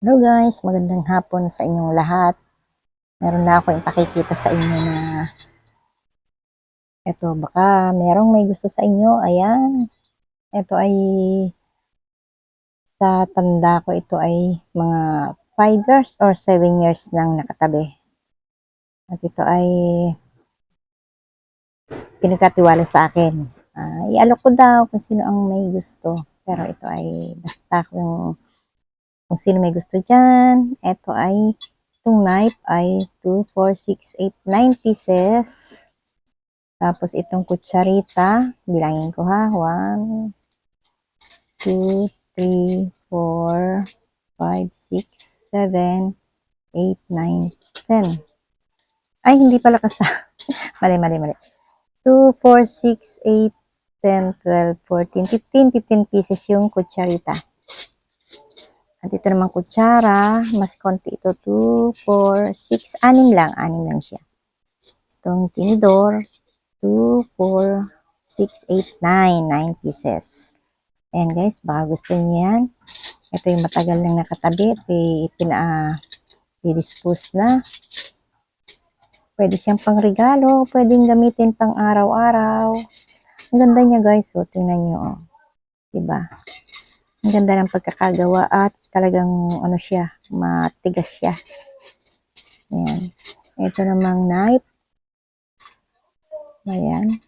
Hello guys, magandang hapon sa inyong lahat. Meron na ako ipakikita sa inyo na eto, baka merong may gusto sa inyo. Ayan, ito ay sa tanda ko, ito ay mga 5 years or 7 years nang nakatabi. At ito ay pinagkatiwala sa akin. Ialok ko daw kung sino ang may gusto. Pero ito ay basta kung sino may gusto dyan. Ito ay itong knife ay 2, 4, 6, 8, 9 pieces. Tapos itong kutsarita, bilangin ko ha, 1, 2, 3, 4, 5, 6, 7, 8, 9, 10. Ay, hindi pala kasa. Mali. 2, 4, 6, 8, 10, 12, 14, 15 pieces yung kutsarita. At ito naman kutsara, mas konti ito, 2, 4, 6, 6 lang siya. Itong tinidor, 2, 4, 6, 8, 9 pieces. Ayan guys, baka gusto niyo yan. Ito yung matagal nang nakatabi. Ito i-dispose na. Pwede siyang pang regalo. Pwedeng gamitin pang araw-araw. Ang ganda niya guys. So, tingnan niyo. Oh. Diba? Ang ganda ng pagkakagawa at talagang ano siya, matigas siya. Ayan. Ito namang knife. Ayan.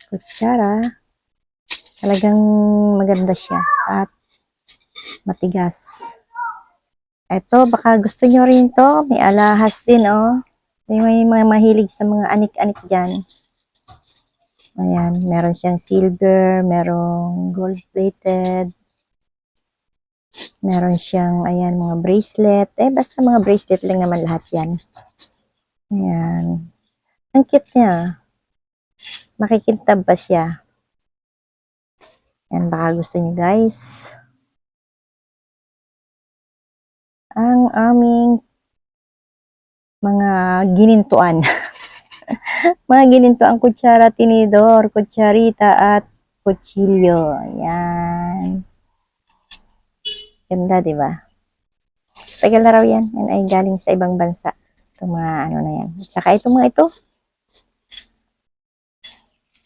Kutsara. Talagang maganda siya at matigas. Ito, baka gusto nyo rin to. May alahas din, oh. May mga mahilig sa mga anik-anik dyan. Ayan, meron siyang silver, merong gold-plated. Meron siyang, ayan, mga bracelet. Basta mga bracelet lang naman lahat yan. Ayan. Ang cute niya. Makikintab ba siya? Ayan, baka gusto niyo guys. Ang aming mga ginintuan. Mga ginintuan kutsara, tinidor, kutsarita, at kutsilyo. Ayan. Ganda, di ba? Tagal na raw yan. Yan ay galing sa ibang bansa. Itong mga ano na yan. Tsaka itong mga ito.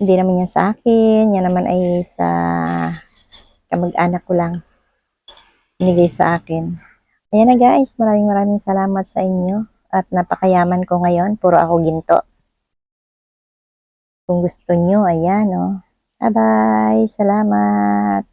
Hindi naman yan sa akin. Yan naman ay sa kamag-anak ko lang. Binigay sa akin. Ayan na guys. Maraming salamat sa inyo. At napakayaman ko ngayon. Puro ako ginto. Kung gusto nyo, ayan, oh. Bye-bye. Salamat.